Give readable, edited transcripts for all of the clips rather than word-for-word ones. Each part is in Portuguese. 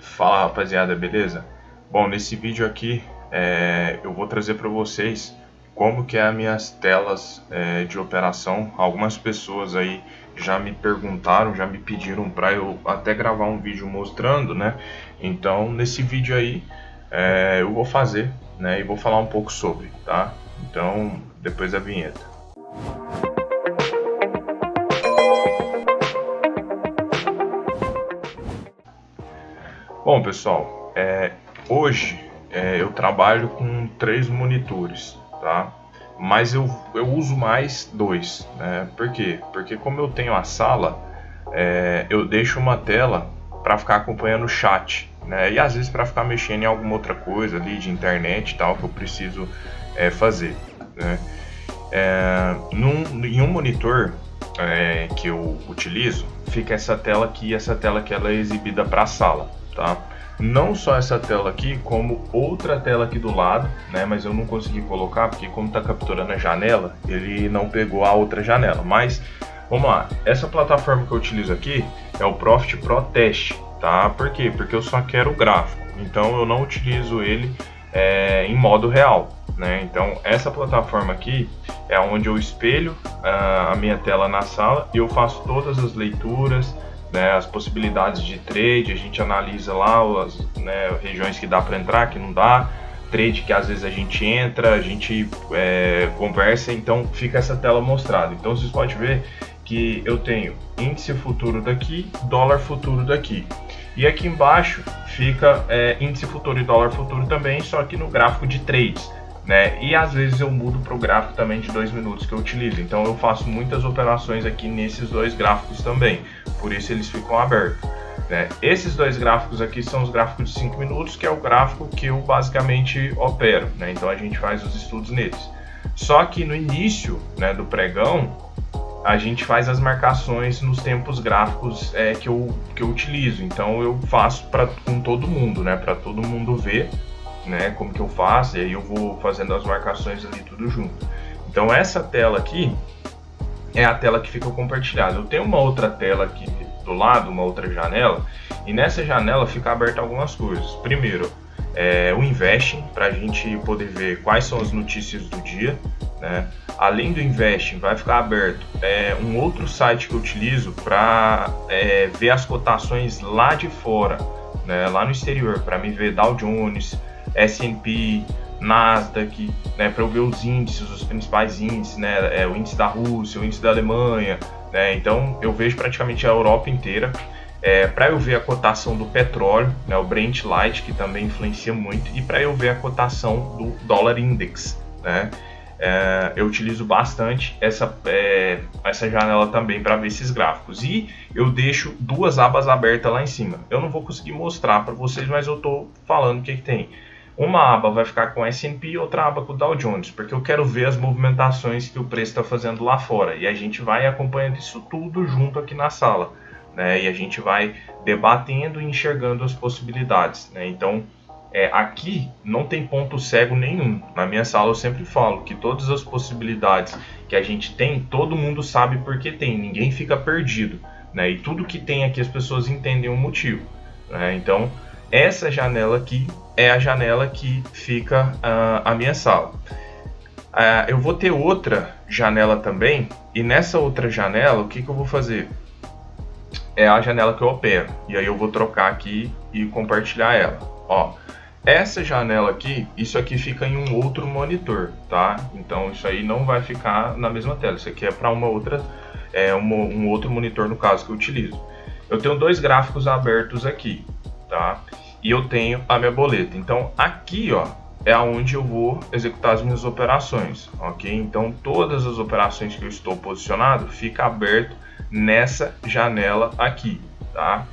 Fala rapaziada, beleza? Bom, nesse vídeo aqui eu vou trazer para vocês como que é as minhas telas de operação. Algumas pessoas aí já me perguntaram, já me pediram para eu até gravar um vídeo mostrando, né? Então nesse vídeo aí eu vou fazer, né? E vou falar um pouco sobre, tá? Então depois da vinheta. Bom pessoal, hoje eu trabalho com 3 monitores, tá? Mas eu uso mais 2, né? Por quê? Porque como eu tenho a sala, eu deixo uma tela para ficar acompanhando o chat, né? E às vezes para ficar mexendo em alguma outra coisa ali de internet e tal que eu preciso fazer, né? Em um monitor que eu utilizo, fica essa tela aqui, ela é exibida para a sala, tá? Não só essa tela aqui, como outra tela aqui do lado, né? Mas eu não consegui colocar porque como está capturando a janela, ele não pegou a outra janela. Mas vamos lá, essa plataforma que eu utilizo aqui é o Profit Pro Test, tá? Por quê? Porque eu só quero o gráfico, então eu não utilizo ele em modo real, né? Então essa plataforma aqui é onde eu espelho a minha tela na sala e eu faço todas as leituras, né, as possibilidades de trade. A gente analisa lá as regiões que dá para entrar, que não dá, trade que às vezes a gente entra, a gente conversa, então fica essa tela mostrada. Então vocês podem ver que eu tenho índice futuro daqui, dólar futuro daqui. E aqui embaixo fica índice futuro e dólar futuro também, só que no gráfico de trades, né? E às vezes eu mudo para o gráfico também de 2 minutos que eu utilizo. Então eu faço muitas operações aqui nesses 2 gráficos também, por isso eles ficam abertos, né? Esses 2 gráficos aqui são os gráficos de 5 minutos, que é o gráfico que eu basicamente opero, né? Então a gente faz os estudos neles. Só que no início, né, do pregão, a gente faz as marcações nos tempos gráficos que eu utilizo. Então eu faço com todo mundo, né, para todo mundo ver, né, como que eu faço, e aí eu vou fazendo as marcações ali tudo junto. Então essa tela aqui é a tela que fica compartilhada. Eu tenho uma outra tela aqui do lado, uma outra janela, e nessa janela fica aberta algumas coisas. Primeiro, o Investing, para a gente poder ver quais são as notícias do dia, né? Além do Investing, vai ficar aberto um outro site que eu utilizo para ver as cotações lá de fora, né, lá no exterior, para me ver Dow Jones, S&P, Nasdaq, né, para eu ver os índices, os principais índices, né, o índice da Rússia, o índice da Alemanha, né, então eu vejo praticamente a Europa inteira. Para eu ver a cotação do petróleo, né, o Brent Light, que também influencia muito, e para eu ver a cotação do dólar index, né, eu utilizo bastante essa janela também para ver esses gráficos. E eu deixo 2 abas abertas lá em cima. Eu não vou conseguir mostrar para vocês, mas eu estou falando o que tem. Uma aba vai ficar com S&P e outra aba com o Dow Jones, porque eu quero ver as movimentações que o preço está fazendo lá fora. E a gente vai acompanhando isso tudo junto aqui na sala, né? E a gente vai debatendo e enxergando as possibilidades, né? Então, aqui não tem ponto cego nenhum. Na minha sala eu sempre falo que todas as possibilidades que a gente tem, todo mundo sabe porque tem, ninguém fica perdido, né? E tudo que tem aqui as pessoas entendem o motivo, né? Então, essa janela aqui é a janela que fica a minha sala. Eu vou ter outra janela também, e nessa outra janela, o que eu vou fazer? É a janela que eu opero, e aí eu vou trocar aqui e compartilhar ela. Ó, essa janela aqui, isso aqui fica em um outro monitor, tá? Então isso aí não vai ficar na mesma tela, isso aqui é para uma outra, um outro monitor no caso que eu utilizo. Eu tenho 2 gráficos abertos aqui, tá? E eu tenho a minha boleta. Então aqui, ó, é onde eu vou executar as minhas operações, ok? Então todas as operações que eu estou posicionado fica aberto nessa janela aqui, tá?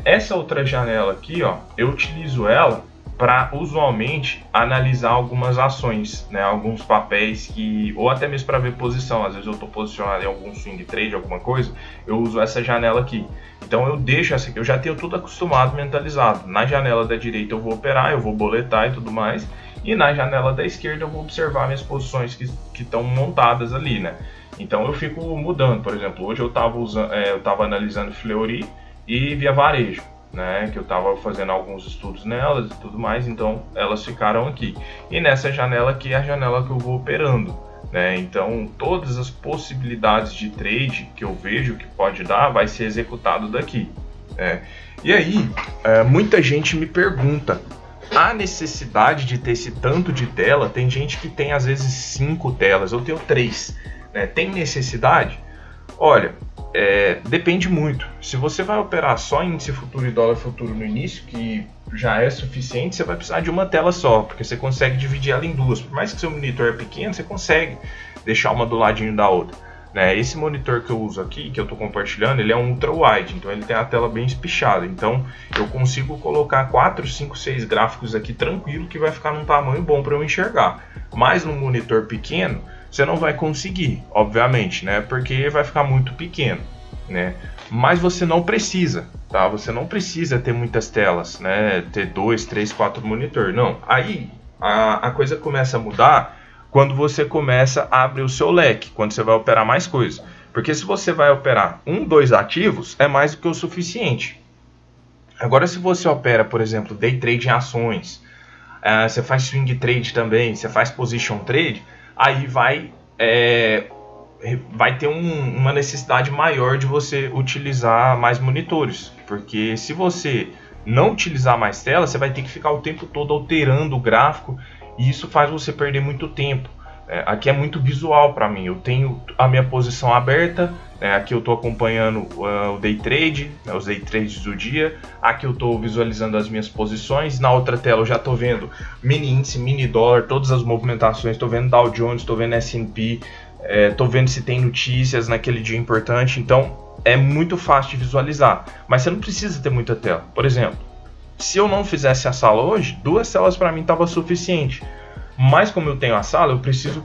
Essa outra janela aqui, ó, eu utilizo ela para usualmente analisar algumas ações, né, alguns papéis ou até mesmo para ver posição. Às vezes eu estou posicionado em algum swing trade, alguma coisa, eu uso essa janela aqui. Então eu deixo essa aqui, eu já tenho tudo acostumado, mentalizado. Na janela da direita eu vou operar, eu vou boletar e tudo mais, e na janela da esquerda eu vou observar minhas posições que estão montadas ali, né? Então eu fico mudando. Por exemplo, hoje eu estava analisando Fleury e Via Varejo, né, que eu estava fazendo alguns estudos nelas e tudo mais, então elas ficaram aqui. E nessa janela aqui é a janela que eu vou operando, né? Então todas as possibilidades de trade que eu vejo que pode dar vai ser executado daqui, né? E aí muita gente me pergunta a necessidade de ter esse tanto de tela. Tem gente que tem às vezes 5 telas, eu tenho 3, né? Tem necessidade? Olha, depende muito. Se você vai operar só índice futuro e dólar futuro no início, que já é suficiente, você vai precisar de uma tela só, porque você consegue dividir ela em duas. Por mais que seu monitor é pequeno, você consegue deixar uma do ladinho da outra, né? Esse monitor que eu uso aqui, que eu estou compartilhando, ele é um ultra wide, então ele tem a tela bem espichada. Então eu consigo colocar 4, 5, 6 gráficos aqui tranquilo, que vai ficar num tamanho bom para eu enxergar. Mas num monitor pequeno você não vai conseguir, obviamente, né? Porque vai ficar muito pequeno, né? Mas você não precisa, tá? Você não precisa ter muitas telas, né? Ter 2, 3, 4 monitor, não. Aí a coisa começa a mudar quando você começa a abrir o seu leque, quando você vai operar mais coisas. Porque se você vai operar 1, 2 ativos, é mais do que o suficiente. Agora, se você opera, por exemplo, day trade em ações, você faz swing trade também, você faz position trade, aí vai ter uma necessidade maior de você utilizar mais monitores. Porque se você não utilizar mais tela, você vai ter que ficar o tempo todo alterando o gráfico, e isso faz você perder muito tempo. Aqui é muito visual para mim. Eu tenho a minha posição aberta, aqui eu estou acompanhando o day trade, os day trades do dia. Aqui eu estou visualizando as minhas posições. Na outra tela eu já estou vendo mini índice, mini dólar, todas as movimentações. Estou vendo Dow Jones, estou vendo S&P, estou vendo se tem notícias naquele dia importante. Então é muito fácil de visualizar, mas você não precisa ter muita tela. Por exemplo, se eu não fizesse a sala hoje, 2 telas para mim estava suficiente. Mas como eu tenho a sala, eu preciso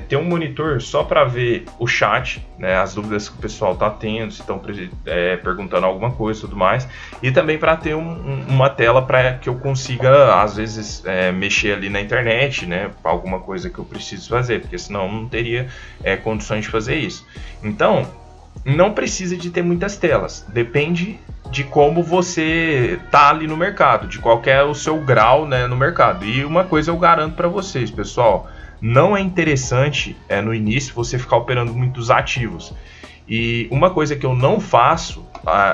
ter um monitor só para ver o chat, né, as dúvidas que o pessoal está tendo, se estão perguntando alguma coisa e tudo mais. E também para ter uma tela para que eu consiga, às vezes, mexer ali na internet, né, alguma coisa que eu preciso fazer, porque senão eu não teria condições de fazer isso. Então, não precisa de ter muitas telas, depende de como você tá ali no mercado, de qual é o seu grau, né, no mercado. E uma coisa eu garanto para vocês, pessoal, não é interessante no início você ficar operando muitos ativos. E uma coisa que eu não faço,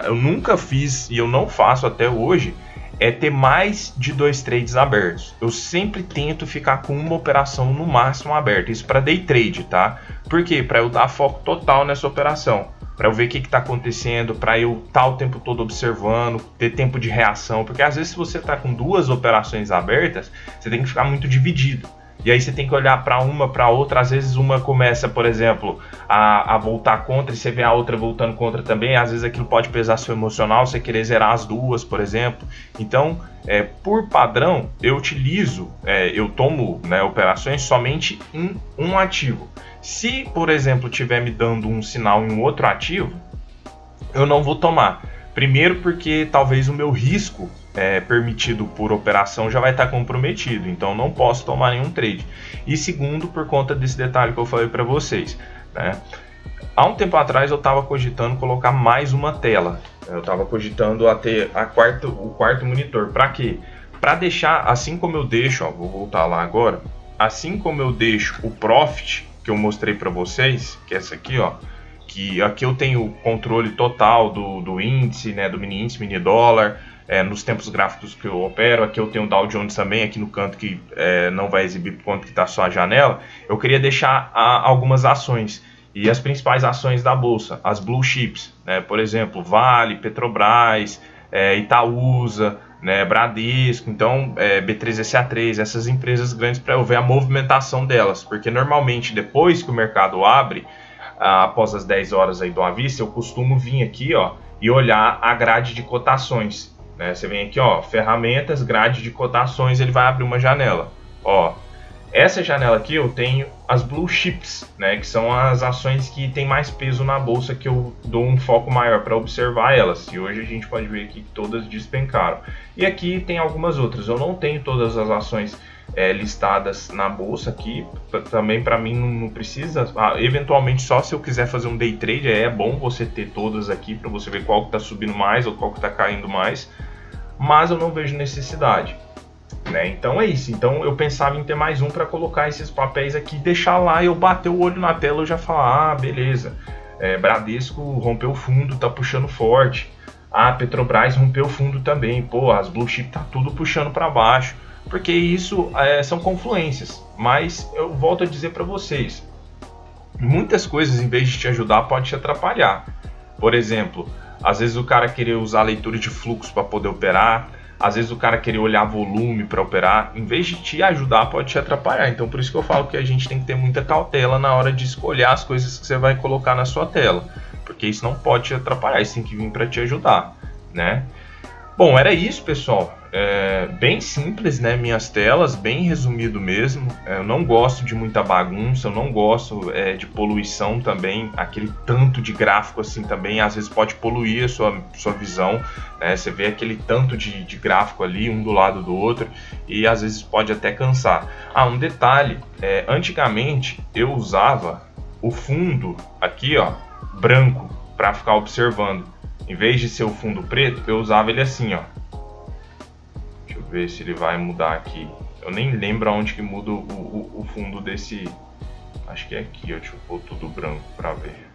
eu nunca fiz e eu não faço até hoje, é ter mais de 2 trades abertos. Eu sempre tento ficar com uma operação no máximo aberta. Isso para day trade, tá? Por quê? Para eu dar foco total nessa operação, para eu ver o que está acontecendo, para eu estar o tempo todo observando, ter tempo de reação. Porque às vezes, se você está com 2 operações abertas, você tem que ficar muito dividido. E aí você tem que olhar para uma, para outra. Às vezes uma começa, por exemplo, a voltar contra, e você vê a outra voltando contra também. Às vezes aquilo pode pesar seu emocional, você querer zerar as duas, por exemplo. Então, por padrão, eu tomo, né, operações somente em um ativo. Se, por exemplo, estiver me dando um sinal em um outro ativo, eu não vou tomar. Primeiro porque talvez o meu risco permitido por operação já vai estar comprometido, então não posso tomar nenhum trade. E segundo, por conta desse detalhe que eu falei para vocês, né? Há um tempo atrás eu estava cogitando colocar mais uma tela. Eu estava cogitando a ter o quarto monitor. Para quê? Para deixar, assim como eu deixo, vou voltar lá agora, assim como eu deixo o Profit, que eu mostrei para vocês, que é essa aqui, ó, que aqui eu tenho o controle total do índice, né, do mini índice, mini dólar, nos tempos gráficos que eu opero. Aqui eu tenho o Dow Jones também, aqui no canto que não vai exibir por conta que está só a janela. Eu queria deixar algumas ações, e as principais ações da bolsa, as blue chips, né, por exemplo, Vale, Petrobras, Itaúsa, né, Bradesco, então B3SA3, essas empresas grandes, para eu ver a movimentação delas, porque normalmente depois que o mercado abre, após as 10 horas aí do à vista, eu costumo vir aqui, ó, e olhar a grade de cotações, né? Você vem aqui, ó, ferramentas, grade de cotações, ele vai abrir uma janela, ó, Essa janela aqui eu tenho as blue chips, né, que são as ações que tem mais peso na bolsa, que eu dou um foco maior para observar elas. E hoje a gente pode ver aqui que todas despencaram. E aqui tem algumas outras. Eu não tenho todas as ações listadas na bolsa aqui. Também para mim não precisa. Eventualmente só se eu quiser fazer um day trade é bom você ter todas aqui para você ver qual que está subindo mais ou qual que está caindo mais. Mas eu não vejo necessidade. Né? Então é isso. Então eu pensava em ter mais um para colocar esses papéis aqui, deixar lá e eu bater o olho na tela e já falar, ah, beleza, Bradesco rompeu o fundo, tá puxando forte. Ah, Petrobras rompeu o fundo também. Pô, as blue chip tá tudo puxando para baixo. Porque isso são confluências. Mas eu volto a dizer para vocês, muitas coisas em vez de te ajudar pode te atrapalhar. Por exemplo, às vezes o cara querer usar leitura de fluxo para poder operar. Às vezes o cara querer olhar volume para operar, em vez de te ajudar, pode te atrapalhar. Então por isso que eu falo que a gente tem que ter muita cautela na hora de escolher as coisas que você vai colocar na sua tela, porque isso não pode te atrapalhar, isso tem que vir para te ajudar, né? Bom, era isso, pessoal. Bem simples, né? Minhas telas, bem resumido mesmo. Eu não gosto de muita bagunça, eu não gosto de poluição também. Aquele tanto de gráfico assim também, às vezes pode poluir a sua visão. Né? Você vê aquele tanto de gráfico ali, um do lado do outro, e às vezes pode até cansar. Um detalhe, antigamente eu usava o fundo aqui, ó, branco, para ficar observando. Em vez de ser o fundo preto, eu usava ele assim, ó. Deixa eu ver se ele vai mudar aqui. Eu nem lembro aonde que muda o fundo desse... Acho que é aqui, ó. Deixa eu pôr tudo branco pra ver.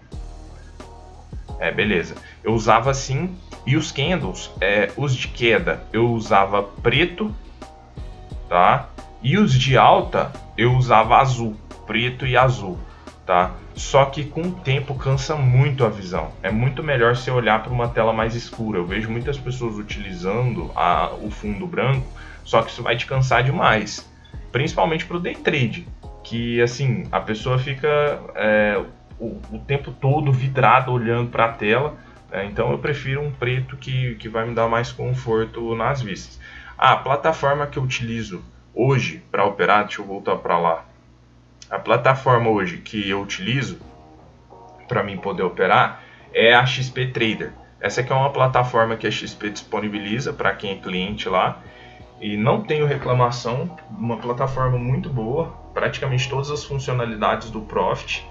Beleza. Eu usava assim. E os candles, os de queda, eu usava preto, tá? E os de alta, eu usava azul. Preto e azul. Tá? Só que com o tempo cansa muito a visão. É muito melhor você olhar para uma tela mais escura. Eu vejo muitas pessoas utilizando o fundo branco, só que isso vai te cansar demais. Principalmente para o day trade, que assim, a pessoa fica o tempo todo vidrada olhando para a tela. Então eu prefiro um preto que vai me dar mais conforto nas vistas. A plataforma que eu utilizo hoje para operar, deixa eu voltar para lá. A plataforma hoje que eu utilizo para mim poder operar é a XP Trader. Essa aqui é uma plataforma que a XP disponibiliza para quem é cliente lá. E não tenho reclamação, uma plataforma muito boa, praticamente todas as funcionalidades do Profit.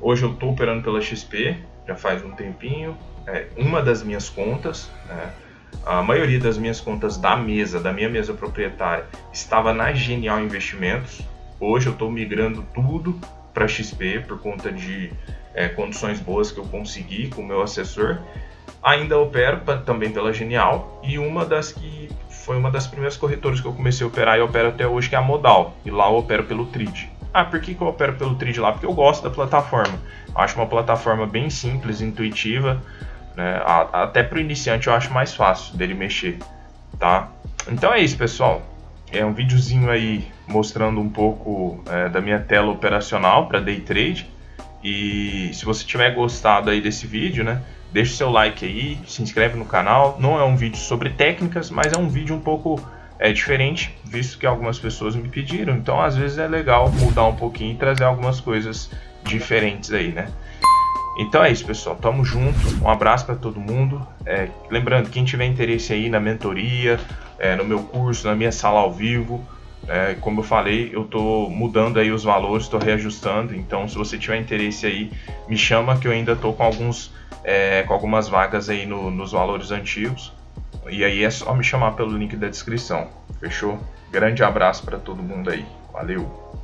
Hoje eu estou operando pela XP, já faz um tempinho. Uma das minhas contas, a maioria das minhas contas da minha mesa proprietária, estava na Genial Investimentos. Hoje eu estou migrando tudo para XP por conta de condições boas que eu consegui com o meu assessor. Ainda opero também pela Genial e foi uma das primeiras corretoras que eu comecei a operar e opero até hoje, que é a Modal. E lá eu opero pelo Trade. Por que eu opero pelo Trade lá? Porque eu gosto da plataforma. Eu acho uma plataforma bem simples, intuitiva. Né? Até para o iniciante eu acho mais fácil dele mexer. Tá? Então é isso, pessoal. É um videozinho aí mostrando um pouco da minha tela operacional para day trade. E se você tiver gostado aí desse vídeo, né, deixa o seu like aí, se inscreve no canal. Não é um vídeo sobre técnicas, mas é um vídeo um pouco diferente, visto que algumas pessoas me pediram. Então às vezes é legal mudar um pouquinho e trazer algumas coisas diferentes aí, né? Então é isso, pessoal, tamo junto, um abraço para todo mundo. Lembrando, quem tiver interesse aí na mentoria, no meu curso, na minha sala ao vivo, como eu falei, eu tô mudando aí os valores, estou reajustando. Então se você tiver interesse aí, me chama que eu ainda tô com algumas vagas aí nos valores antigos. E aí é só me chamar pelo link da descrição, fechou? Grande abraço para todo mundo aí, valeu!